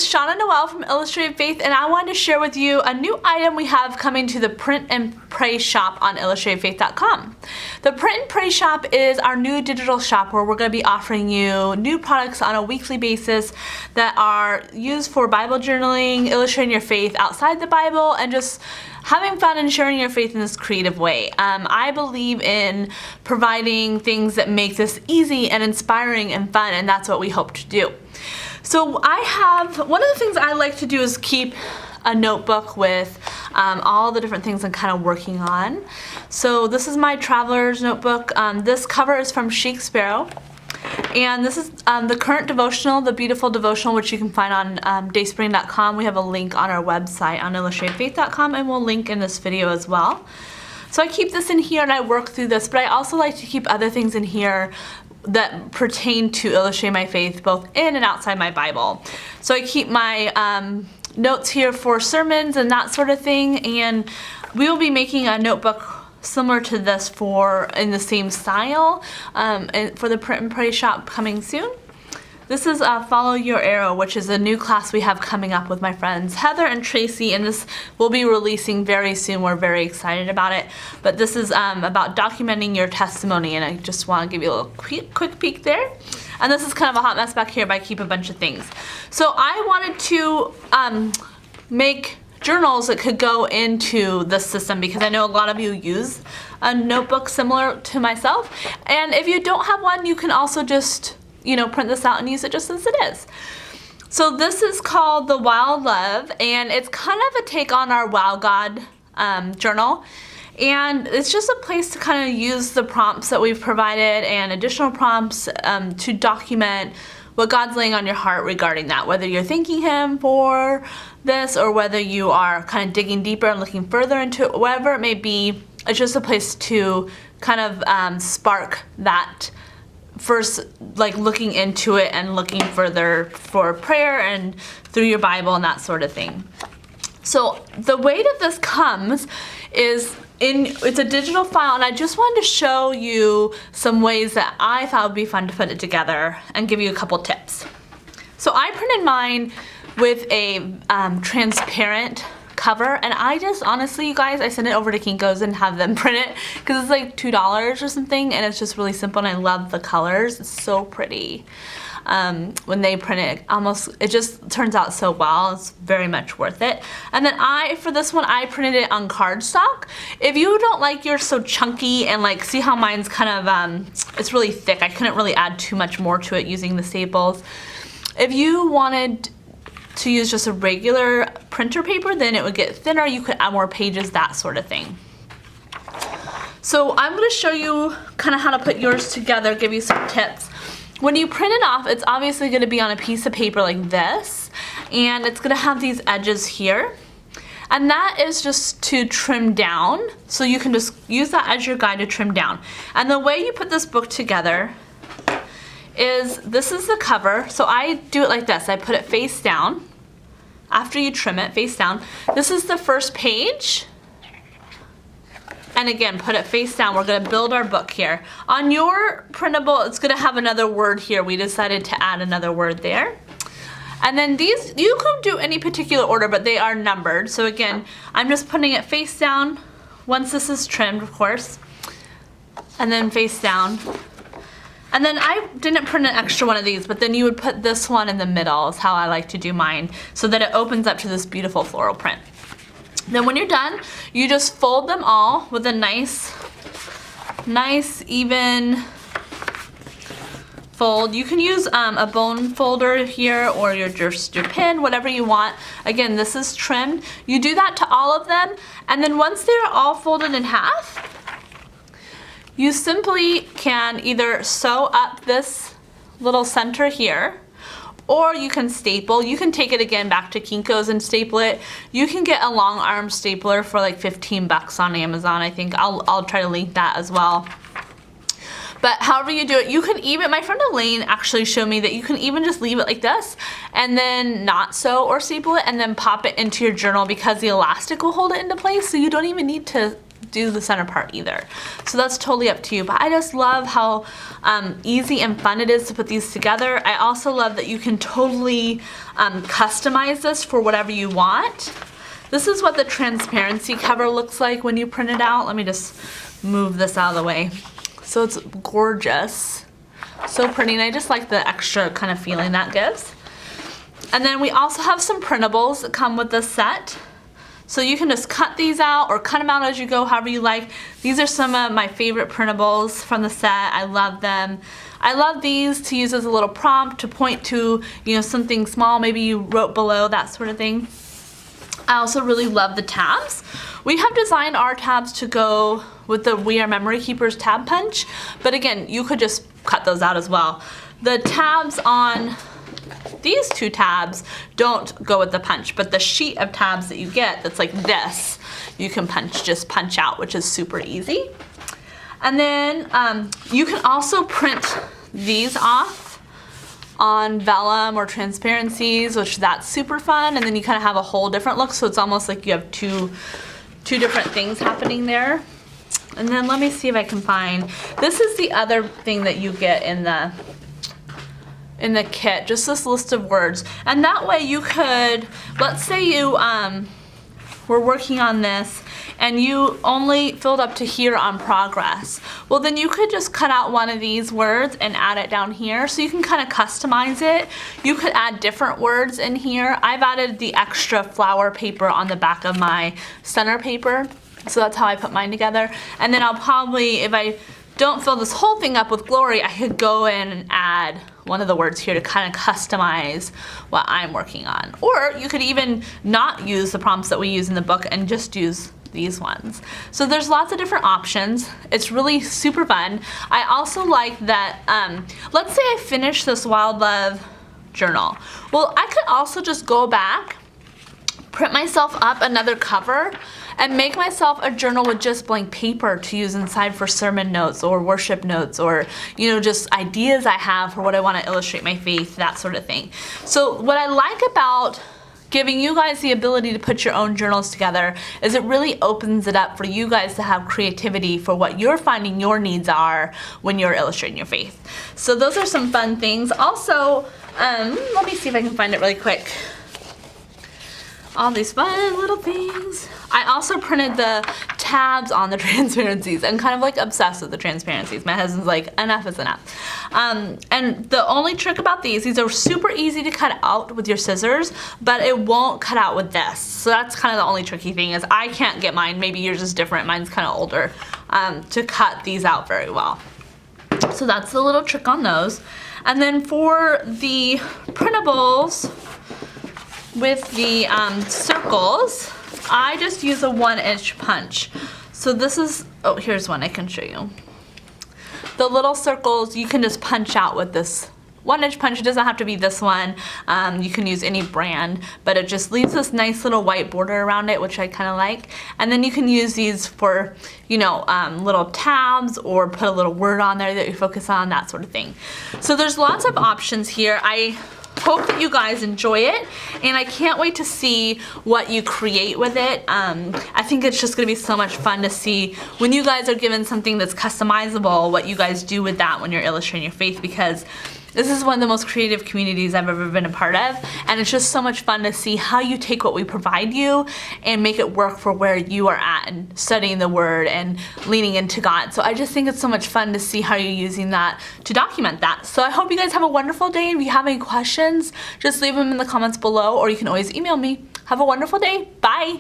is Shauna Noel from Illustrated Faith, and I wanted to share with you a new item we have coming to the Print and Pray shop on illustratedfaith.com. The Print and Pray shop is our new digital shop where we're going to be offering you new products on a weekly basis that are used for Bible journaling, illustrating your faith outside the Bible, and just having fun and sharing your faith in this creative way. I believe in providing things that make this easy and inspiring and fun, and that's what we hope to do. So one of the things I like to do is keep a notebook with all the different things I'm kind of working on. So this is my traveler's notebook. This cover is from Chic Sparrow. And this is the current devotional, the beautiful devotional, which you can find on dayspring.com. We have a link on our website on illustratedfaith.com, and we'll link in this video as well. So I keep this in here and I work through this, but I also like to keep other things in here that pertain to illustrating my faith, both in and outside my Bible. So I keep my notes here for sermons and that sort of thing, and we will be making a notebook similar to this in the same style for the Print and Pray shop coming soon. This is Follow Your Arrow, which is a new class we have coming up with my friends Heather and Tracy, and this will be releasing very soon. We're very excited about it. But this is about documenting your testimony, and I just want to give you a little quick peek there. And this is kind of a hot mess back here, but I keep a bunch of things. So I wanted to make journals that could go into this system because I know a lot of you use a notebook similar to myself. And if you don't have one, you can also just print this out and use it just as it is. So this is called the Wild Love, and it's kind of a take on our Wow God journal. And it's just a place to kind of use the prompts that we've provided and additional prompts to document what God's laying on your heart regarding that, whether you're thanking Him for this or whether you are kind of digging deeper and looking further into it, whatever it may be. It's just a place to kind of spark that first, like looking into it and looking further for prayer and through your Bible and that sort of thing. So the way that this comes is it's a digital file, and I just wanted to show you some ways that I thought would be fun to put it together and give you a couple tips. So I printed mine with a transparent cover, and I just honestly, you guys, I sent it over to Kinko's and have them print it because it's like $2 or something, and it's just really simple, and I love the colors. It's so pretty. When they print it, it just turns out so well. It's very much worth it. And then for this one, I printed it on cardstock. If you don't like yours so chunky and like, see how mine's kind of, it's really thick. I couldn't really add too much more to it using the staples. If you wanted to use just a regular printer paper, then it would get thinner. You could add more pages, that sort of thing. So I'm going to show you kind of how to put yours together, give you some tips. When you print it off, it's obviously going to be on a piece of paper like this, and it's going to have these edges here. And that is just to trim down, so you can just use that as your guide to trim down. And the way you put this book together is, this is the cover, so I do it like this. I put it face down. After you trim it, face down. This is the first page. And again, put it face down. We're going to build our book here. On your printable, it's going to have another word here. We decided to add another word there. And then these, you could do any particular order, but they are numbered. So again, I'm just putting it face down once this is trimmed, of course. And then face down. And then I didn't print an extra one of these, but then you would put this one in the middle is how I like to do mine, so that it opens up to this beautiful floral print. Then when you're done, you just fold them all with a nice even fold. You can use a bone folder here, or just your pin, whatever you want. Again, this is trimmed. You do that to all of them, and then once they're all folded in half, you simply can either sew up this little center here, or you can staple. You can take it again back to Kinko's and staple it. You can get a long arm stapler for like 15 bucks on Amazon, I think. I'll try to link that as well. But however you do it, you can even, my friend Elaine actually showed me that you can even just leave it like this and then not sew or staple it and then pop it into your journal because the elastic will hold it into place, so you don't even need to do the center part either. So that's totally up to you. But I just love how easy and fun it is to put these together. I also love that you can totally customize this for whatever you want. This is what the transparency cover looks like when you print it out. Let me just move this out of the way. So it's gorgeous. So pretty, and I just like the extra kind of feeling that gives. And then we also have some printables that come with this set. So you can just cut these out or cut them out as you go, however you like. These are some of my favorite printables from the set. I love them. I love these to use as a little prompt to point to, you know, something small, maybe you wrote below, that sort of thing. I also really love the tabs. We have designed our tabs to go with the We Are Memory Keepers tab punch, but again, you could just cut those out as well. The tabs on these two tabs don't go with the punch, but the sheet of tabs that you get that's like this, you can just punch out, which is super easy. And then you can also print these off on vellum or transparencies, which that's super fun, and then you kind of have a whole different look, so it's almost like you have two different things happening there. And then let me see if I can find, this is the other thing that you get in the kit, just this list of words. And that way you could, let's say you were working on this and you only filled up to here on progress. Well, then you could just cut out one of these words and add it down here, so you can kind of customize it. You could add different words in here. I've added the extra flower paper on the back of my center paper, so that's how I put mine together. And then I'll probably, if I don't fill this whole thing up with glory, I could go in and add one of the words here to kind of customize what I'm working on. Or you could even not use the prompts that we use in the book and just use these ones. So there's lots of different options. It's really super fun. I also like that, let's say I finish this Wild Love journal. Well, I could also just go back, print myself up another cover, and make myself a journal with just blank paper to use inside for sermon notes or worship notes, or, you know, just ideas I have for what I want to illustrate my faith, that sort of thing. So what I like about giving you guys the ability to put your own journals together is it really opens it up for you guys to have creativity for what you're finding your needs are when you're illustrating your faith. So those are some fun things. Also, let me see if I can find it really quick. All these fun little things. I also printed the tabs on the transparencies. I'm kind of like obsessed with the transparencies. My husband's like, enough is enough. And the only trick about these are super easy to cut out with your scissors, but it won't cut out with this. So that's kind of the only tricky thing, is I can't get mine, maybe yours is different, mine's kind of older, to cut these out very well. So that's the little trick on those. And then for the printables, with the circles, I just use a 1-inch punch. So this is, oh, here's one I can show you. The little circles you can just punch out with this 1-inch punch. It doesn't have to be this one. You can use any brand, but it just leaves this nice little white border around it, which I kind of like. And then you can use these for, you know, little tabs, or put a little word on there that you focus on, that sort of thing. So there's lots of options here. I hope that you guys enjoy it, and I can't wait to see what you create with it. I think it's just gonna be so much fun to see when you guys are given something that's customizable, what you guys do with that when you're illustrating your faith, because this is one of the most creative communities I've ever been a part of, and it's just so much fun to see how you take what we provide you and make it work for where you are at and studying the Word and leaning into God. So I just think it's so much fun to see how you're using that to document that. So I hope you guys have a wonderful day, and if you have any questions, just leave them in the comments below, or you can always email me. Have a wonderful day. Bye!